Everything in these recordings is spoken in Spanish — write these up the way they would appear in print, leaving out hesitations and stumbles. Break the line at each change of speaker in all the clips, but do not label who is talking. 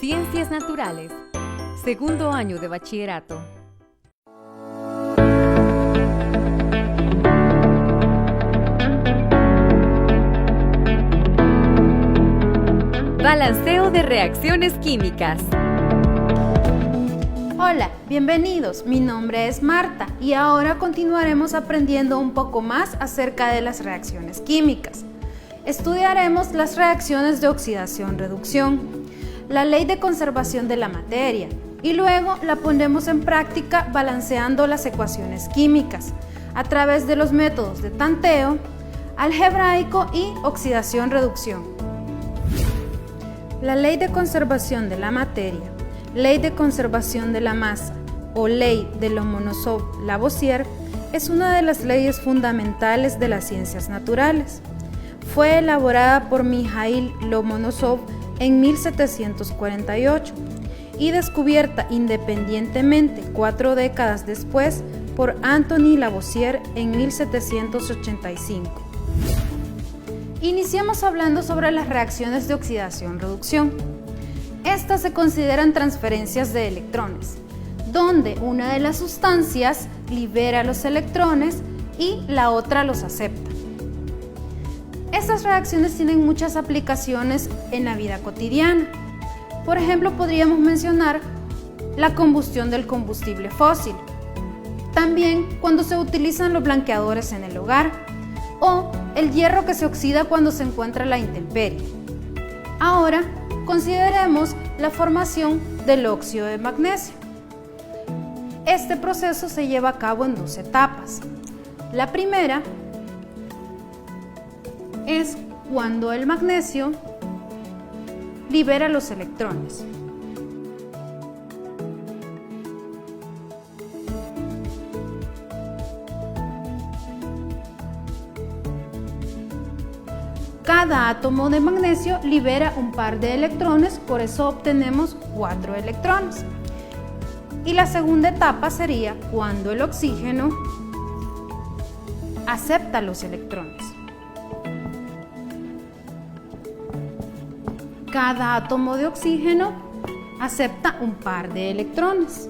Ciencias Naturales, segundo año de bachillerato. Balanceo de reacciones químicas.
Hola, bienvenidos. Mi nombre es Marta y ahora continuaremos aprendiendo un poco más acerca de las reacciones químicas. Estudiaremos las reacciones de oxidación-reducción, la ley de conservación de la materia y luego la pondremos en práctica balanceando las ecuaciones químicas a través de los métodos de tanteo, algebraico y oxidación-reducción. La ley de conservación de la materia, ley de conservación de la masa o ley de Lomonosov-Lavoisier es una de las leyes fundamentales de las ciencias naturales. Fue elaborada por Mikhail Lomonosov en 1748 y descubierta independientemente 4 décadas después por Anthony Lavoisier en 1785. Iniciamos hablando sobre las reacciones de oxidación-reducción. Estas se consideran transferencias de electrones, donde una de las sustancias libera los electrones y la otra los acepta. Estas reacciones tienen muchas aplicaciones en la vida cotidiana. Por ejemplo, podríamos mencionar la combustión del combustible fósil, también cuando se utilizan los blanqueadores en el hogar, o el hierro que se oxida cuando se encuentra a la intemperie. Ahora, consideremos la formación del óxido de magnesio. Este proceso se lleva a cabo en 2 etapas. La primera es cuando el magnesio libera los electrones. Cada átomo de magnesio libera un par de electrones, por eso obtenemos 4 electrones. Y la segunda etapa sería cuando el oxígeno acepta los electrones. Cada átomo de oxígeno acepta un par de electrones.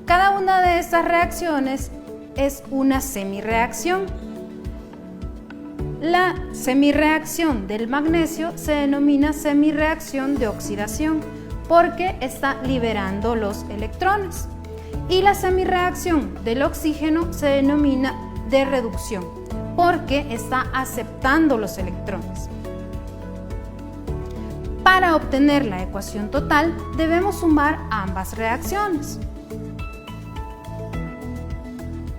Cada una de estas reacciones es una semirreacción. La semirreacción del magnesio se denomina semirreacción de oxidación porque está liberando los electrones. Y la semirreacción del oxígeno se denomina de reducción porque está aceptando los electrones. Para obtener la ecuación total debemos sumar ambas reacciones.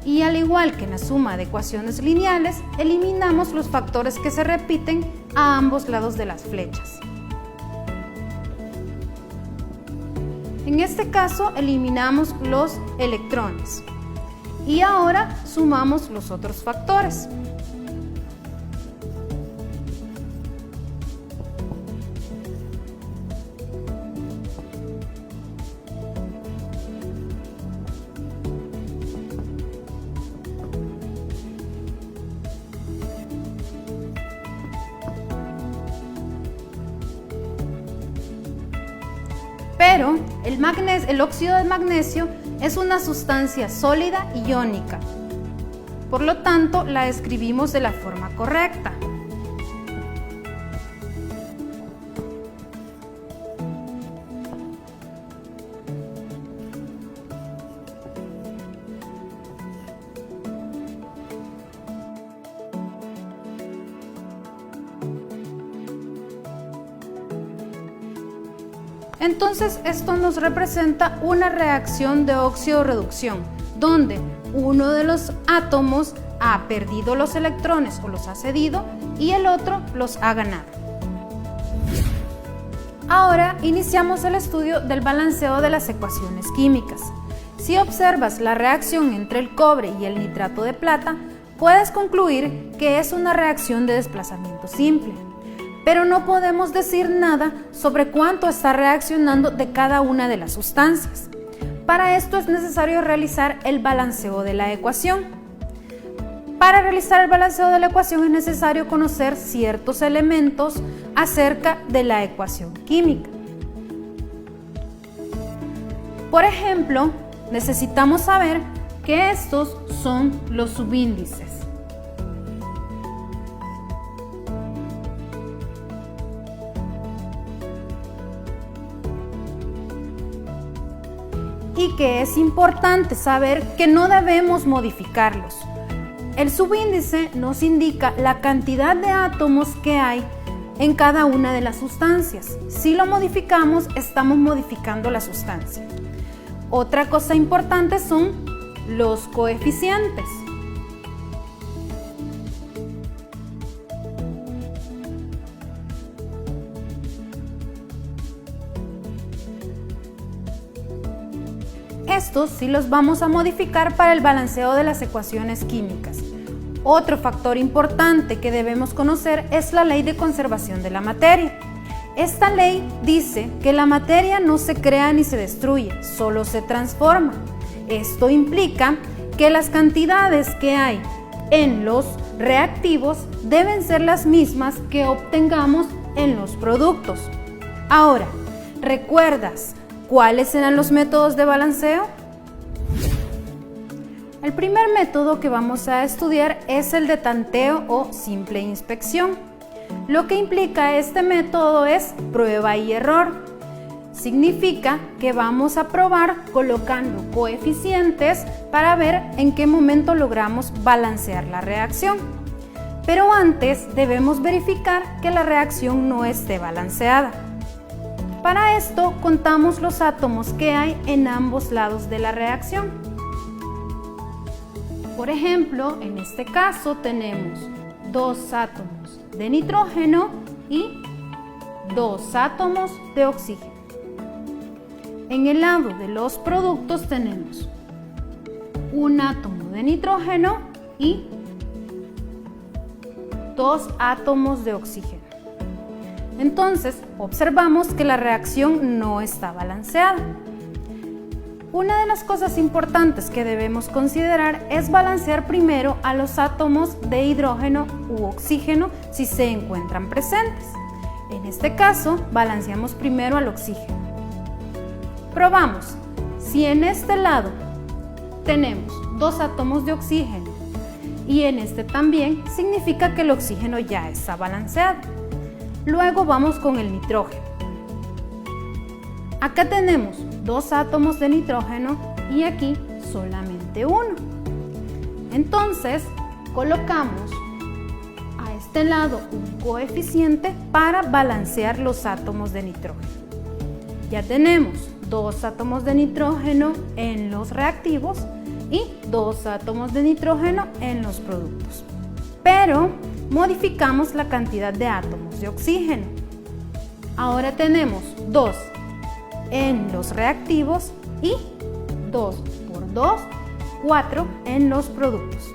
Y al igual que en la suma de ecuaciones lineales, eliminamos los factores que se repiten a ambos lados de las flechas. En este caso, eliminamos los electrones. Y ahora sumamos los otros factores. Pero el óxido de magnesio es una sustancia sólida y iónica. Por lo tanto, la escribimos de la forma correcta. Entonces, esto nos representa una reacción de óxido-reducción, donde uno de los átomos ha perdido los electrones o los ha cedido y el otro los ha ganado. Ahora iniciamos el estudio del balanceo de las ecuaciones químicas. Si observas la reacción entre el cobre y el nitrato de plata, puedes concluir que es una reacción de desplazamiento simple. Pero no podemos decir nada sobre cuánto está reaccionando de cada una de las sustancias. Para esto es necesario realizar el balanceo de la ecuación. Para realizar el balanceo de la ecuación es necesario conocer ciertos elementos acerca de la ecuación química. Por ejemplo, necesitamos saber que estos son los subíndices. Y que es importante saber que no debemos modificarlos. El subíndice nos indica la cantidad de átomos que hay en cada una de las sustancias. Si lo modificamos, estamos modificando la sustancia. Otra cosa importante son los coeficientes. Estos sí los vamos a modificar para el balanceo de las ecuaciones químicas. Otro factor importante que debemos conocer es la ley de conservación de la materia. Esta ley dice que la materia no se crea ni se destruye, solo se transforma. Esto implica que las cantidades que hay en los reactivos deben ser las mismas que obtengamos en los productos. Ahora, ¿recuerdas cuáles eran los métodos de balanceo? El primer método que vamos a estudiar es el de tanteo o simple inspección. Lo que implica este método es prueba y error. Significa que vamos a probar colocando coeficientes para ver en qué momento logramos balancear la reacción. Pero antes debemos verificar que la reacción no esté balanceada. Para esto contamos los átomos que hay en ambos lados de la reacción. Por ejemplo, en este caso tenemos 2 átomos de nitrógeno y 2 átomos de oxígeno. En el lado de los productos tenemos 1 átomo de nitrógeno y 2 átomos de oxígeno. Entonces, observamos que la reacción no está balanceada. Una de las cosas importantes que debemos considerar es balancear primero a los átomos de hidrógeno u oxígeno si se encuentran presentes. En este caso, balanceamos primero al oxígeno. Probamos. Si en este lado tenemos 2 átomos de oxígeno y en este también, significa que el oxígeno ya está balanceado. Luego vamos con el nitrógeno. Acá tenemos 2 átomos de nitrógeno y aquí solamente 1. Entonces, colocamos a este lado un coeficiente para balancear los átomos de nitrógeno. Ya tenemos 2 átomos de nitrógeno en los reactivos y 2 átomos de nitrógeno en los productos. Pero modificamos la cantidad de átomos de oxígeno. Ahora tenemos 2 en los reactivos y 2 por 2, 4 en los productos.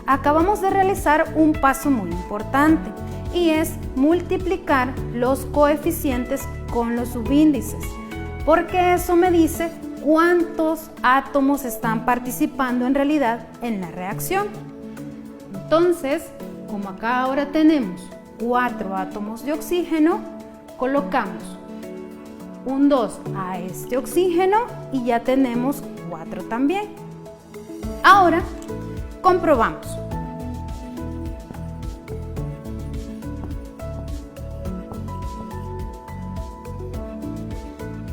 Acabamos de realizar un paso muy importante y es multiplicar los coeficientes con los subíndices, porque eso me dice cuántos átomos están participando en realidad en la reacción. Entonces, como acá ahora tenemos 4 átomos de oxígeno, colocamos un 2 a este oxígeno y ya tenemos 4 también. Ahora comprobamos.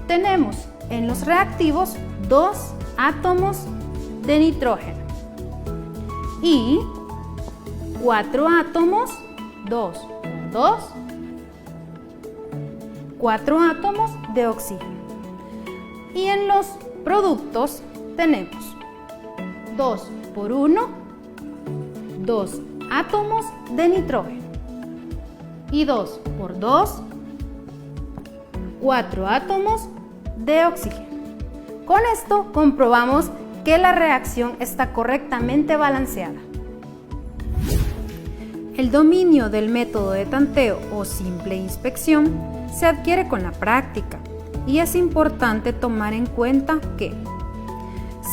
Tenemos en los reactivos 2 átomos de nitrógeno y 4 átomos, 2 por 2, 4 átomos de oxígeno. Y en los productos tenemos 2 por 1, 2 átomos de nitrógeno y 2 por 2, 4 átomos de oxígeno. Con esto comprobamos que la reacción está correctamente balanceada. El dominio del método de tanteo o simple inspección se adquiere con la práctica y es importante tomar en cuenta que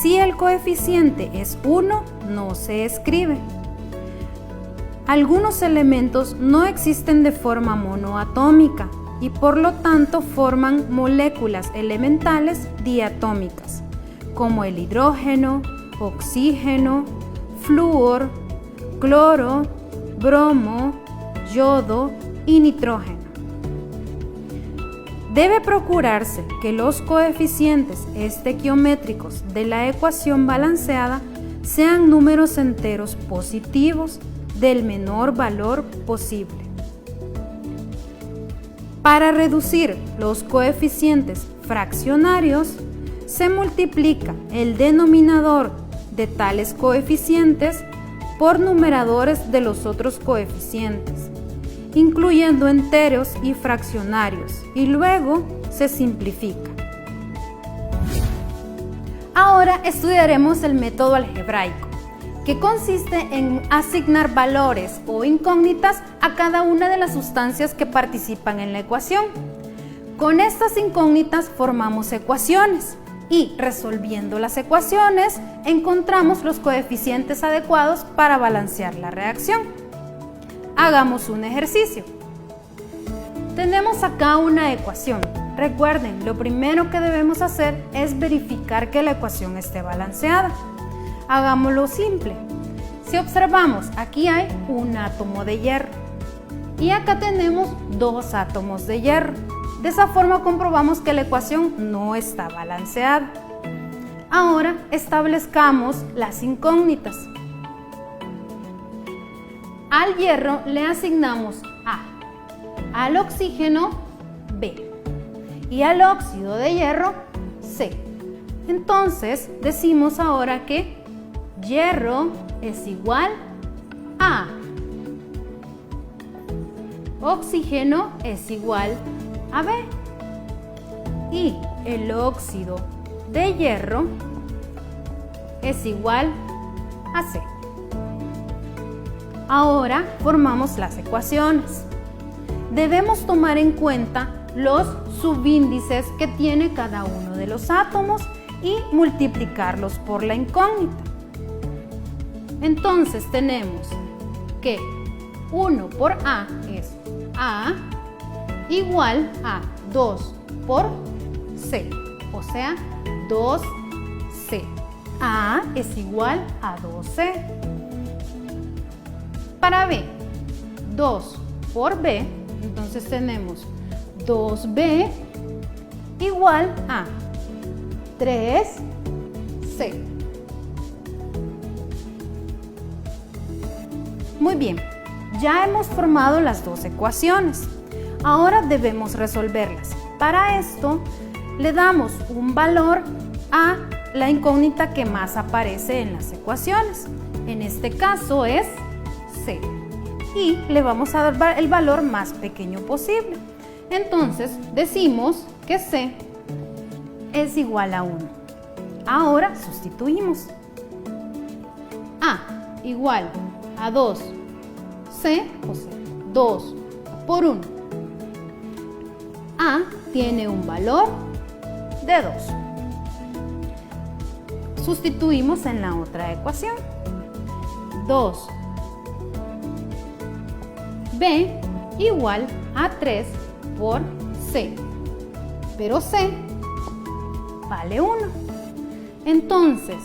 si el coeficiente es 1, no se escribe. Algunos elementos no existen de forma monoatómica y por lo tanto forman moléculas elementales diatómicas, como el hidrógeno, oxígeno, flúor, cloro, bromo, yodo y nitrógeno. Debe procurarse que los coeficientes estequiométricos de la ecuación balanceada sean números enteros positivos del menor valor posible. Para reducir los coeficientes fraccionarios, se multiplica el denominador de tales coeficientes por numeradores de los otros coeficientes, incluyendo enteros y fraccionarios, y luego se simplifica. Ahora estudiaremos el método algebraico, que consiste en asignar valores o incógnitas a cada una de las sustancias que participan en la ecuación. Con estas incógnitas formamos ecuaciones y, resolviendo las ecuaciones, encontramos los coeficientes adecuados para balancear la reacción. Hagamos un ejercicio. Tenemos acá una ecuación. Recuerden, lo primero que debemos hacer es verificar que la ecuación esté balanceada. Hagámoslo simple. Si observamos, aquí hay un átomo de hierro y acá tenemos 2 átomos de hierro. De esa forma comprobamos que la ecuación no está balanceada. Ahora establezcamos las incógnitas. Al hierro le asignamos A, al oxígeno B y al óxido de hierro C. Entonces decimos ahora que hierro es igual a oxígeno es igual a B y el óxido de hierro es igual a C. Ahora formamos las ecuaciones. Debemos tomar en cuenta los subíndices que tiene cada uno de los átomos y multiplicarlos por la incógnita. Entonces tenemos que 1 por A es A igual a 2 por C, o sea, 2C. A es igual a 2C. Para B, 2 por B, entonces tenemos 2B igual a 3C. Muy bien, ya hemos formado las dos ecuaciones. Ahora debemos resolverlas. Para esto, le damos un valor a la incógnita que más aparece en las ecuaciones. En este caso es C. Y le vamos a dar el valor más pequeño posible. Entonces decimos que C es igual a 1. Ahora sustituimos. A igual a 2C, o sea, 2 por 1. A tiene un valor de 2. Sustituimos en la otra ecuación. 2B igual a 3 por C, pero C vale 1. Entonces,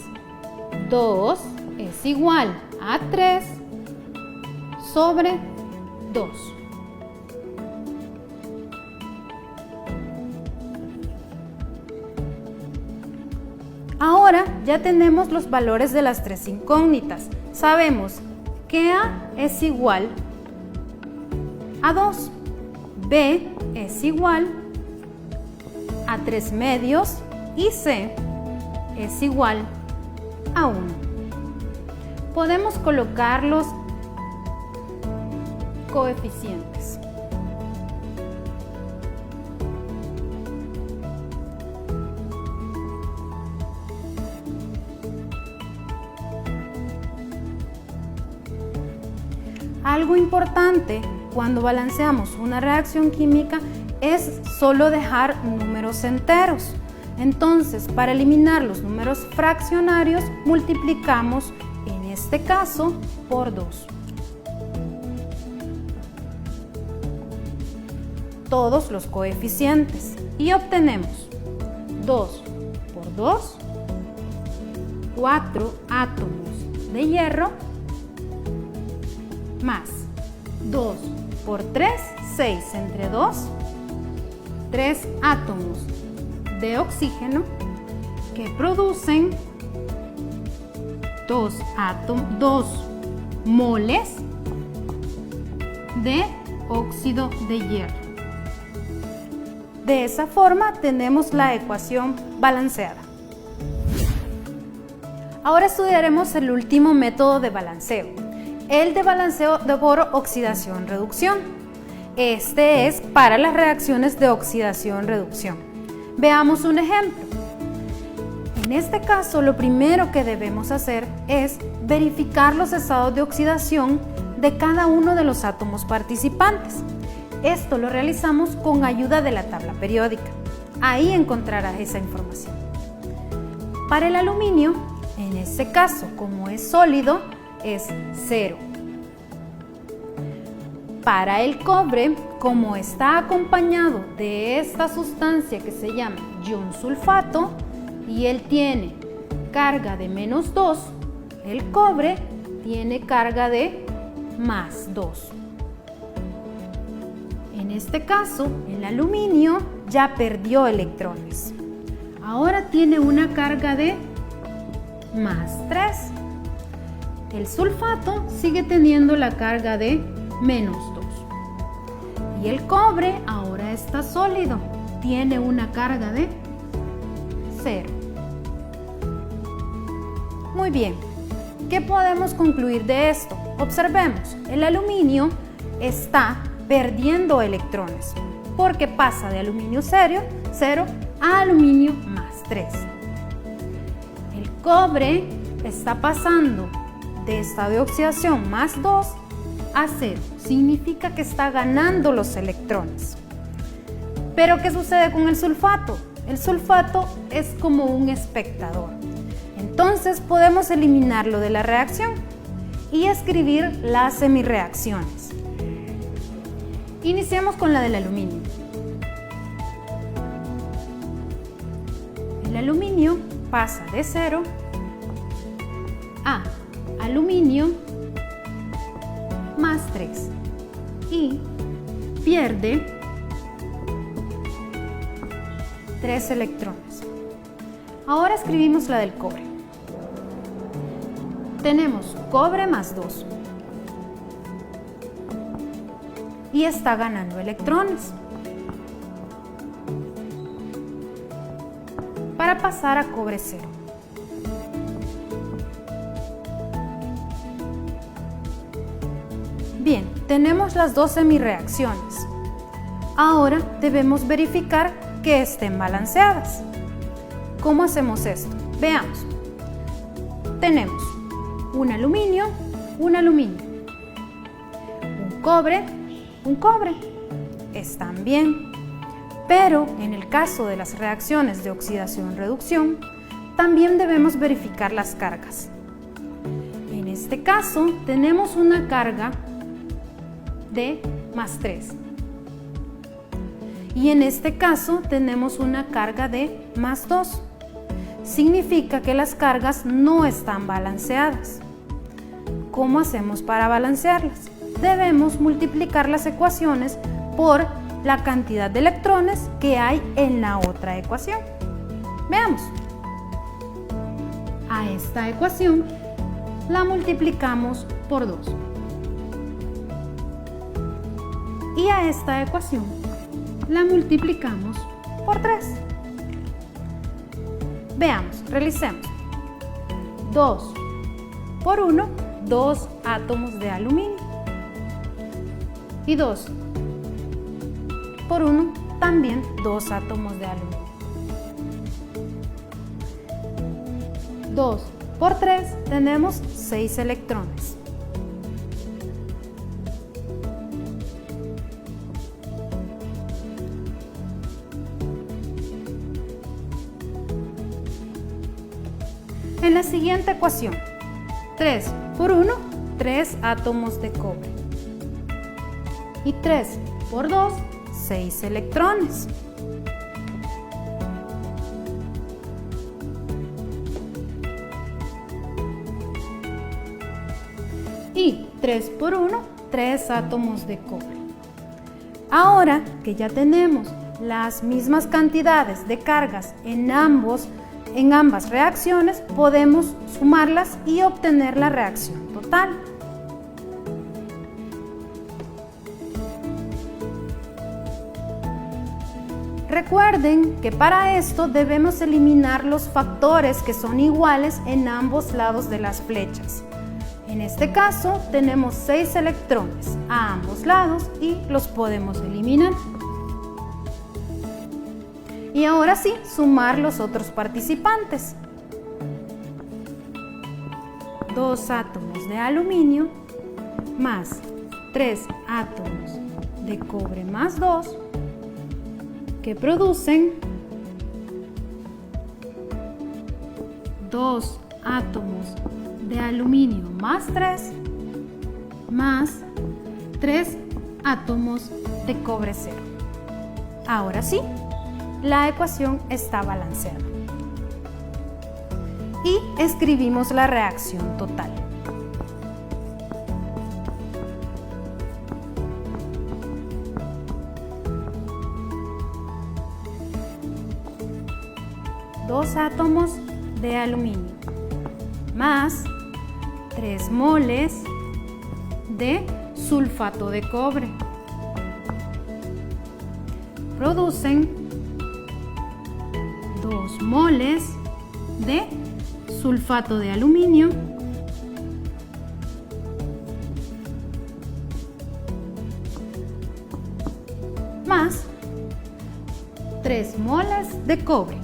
2 es igual a 3 sobre 2. Ahora ya tenemos los valores de las tres incógnitas. Sabemos que A es igual a 2, B es igual a 3 medios y C es igual a 1. Podemos colocar los coeficientes. Algo importante cuando balanceamos una reacción química es solo dejar números enteros. Entonces, para eliminar los números fraccionarios, multiplicamos, en este caso, por 2. todos los coeficientes y obtenemos 2 por 2, 4 átomos de hierro, más 2 por 3, 6 entre 2, 3 átomos de oxígeno que producen 2 moles de óxido de hierro. De esa forma tenemos la ecuación balanceada. Ahora estudiaremos el último método de balanceo, el de balanceo por oxidación-reducción. Este es para las reacciones de oxidación-reducción. Veamos un ejemplo. En este caso, lo primero que debemos hacer es verificar los estados de oxidación de cada uno de los átomos participantes. Esto lo realizamos con ayuda de la tabla periódica. Ahí encontrarás esa información. Para el aluminio, en este caso, como es sólido, es 0. Para el cobre, como está acompañado de esta sustancia que se llama ion sulfato y él tiene carga de -2, el cobre tiene carga de +2. En este caso, el aluminio ya perdió electrones. Ahora tiene una carga de +3. El sulfato sigue teniendo la carga de -2. Y el cobre ahora está sólido, tiene una carga de 0. Muy bien, ¿qué podemos concluir de esto? Observemos, el aluminio está perdiendo electrones porque pasa de aluminio 0 a aluminio +3. El cobre está pasando de estado de oxidación +2 a 0, significa que está ganando los electrones. Pero ¿qué sucede con el sulfato? El sulfato es como un espectador. Entonces podemos eliminarlo de la reacción y escribir las semirreacciones. Iniciamos con la del aluminio. El aluminio pasa de 0 a aluminio +3 y pierde 3 electrones. Ahora escribimos la del cobre. Tenemos cobre +2 y está ganando electrones. Para pasar a cobre 0. Bien, tenemos las dos semirreacciones. Ahora debemos verificar que estén balanceadas. ¿Cómo hacemos esto? Veamos. Tenemos un aluminio, un cobre, están bien. Pero en el caso de las reacciones de oxidación-reducción, también debemos verificar las cargas. En este caso, tenemos una carga de +3. Y en este caso, tenemos una carga de +2. Significa que las cargas no están balanceadas. ¿Cómo hacemos para balancearlas? Debemos multiplicar las ecuaciones por la cantidad de electrones que hay en la otra ecuación. Veamos. A esta ecuación la multiplicamos por 2. Y a esta ecuación la multiplicamos por 3. Veamos, realicemos. 2 por 1, 2 átomos de aluminio. Y 2 por 1, también 2 átomos de aluminio. 2 por 3, tenemos 6 electrones. En la siguiente ecuación, 3 por 1, 3 átomos de cobre. Y 3 por 2, 6 electrones. Y 3 por 1, 3 átomos de cobre. Ahora que ya tenemos las mismas cantidades de cargas en ambas reacciones, podemos sumarlas y obtener la reacción total. Recuerden que para esto debemos eliminar los factores que son iguales en ambos lados de las flechas. En este caso tenemos 6 electrones a ambos lados y los podemos eliminar. Y ahora sí, sumar los otros participantes. 2 átomos de aluminio más 3 átomos de cobre más 2 que producen 2 átomos de aluminio más 3 más 3 átomos de cobre 0. Ahora sí, la ecuación está balanceada. Y escribimos la reacción total. Dos átomos de aluminio más 3 moles de sulfato de cobre producen 2 moles de sulfato de aluminio más 3 moles de cobre.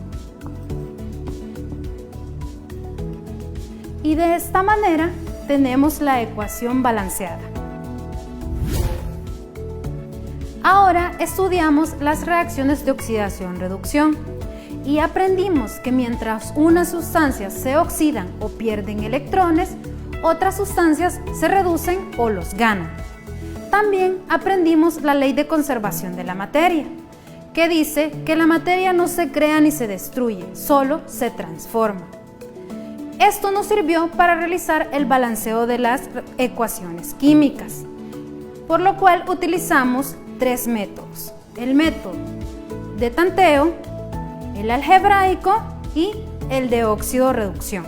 Y de esta manera tenemos la ecuación balanceada. Ahora estudiamos las reacciones de oxidación-reducción y aprendimos que mientras unas sustancias se oxidan o pierden electrones, otras sustancias se reducen o los ganan. También aprendimos la ley de conservación de la materia, que dice que la materia no se crea ni se destruye, solo se transforma. Esto nos sirvió para realizar el balanceo de las ecuaciones químicas, por lo cual utilizamos 3 métodos: el método de tanteo, el algebraico y el de óxido-reducción.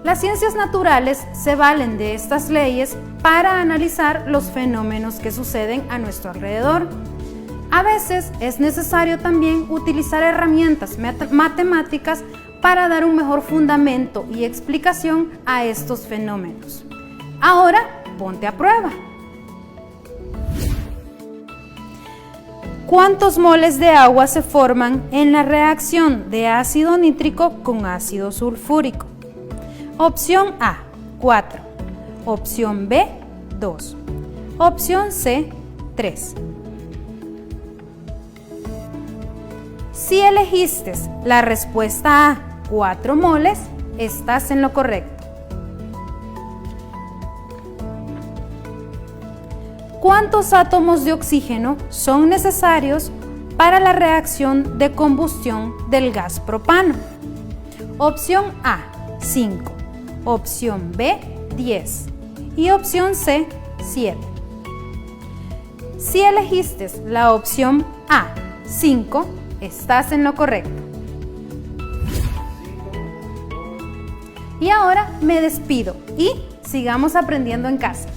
Las ciencias naturales se valen de estas leyes para analizar los fenómenos que suceden a nuestro alrededor. A veces es necesario también utilizar herramientas matemáticas para dar un mejor fundamento y explicación a estos fenómenos. Ahora, ponte a prueba. ¿Cuántos moles de agua se forman en la reacción de ácido nítrico con ácido sulfúrico? Opción A, 4. Opción B, 2. Opción C, 3. Si elegiste la respuesta A, 4 moles, estás en lo correcto. ¿Cuántos átomos de oxígeno son necesarios para la reacción de combustión del gas propano? Opción A, 5. Opción B, 10. Y opción C, 7. Si elegiste la opción A, 5, estás en lo correcto. Y ahora me despido y sigamos aprendiendo en casa.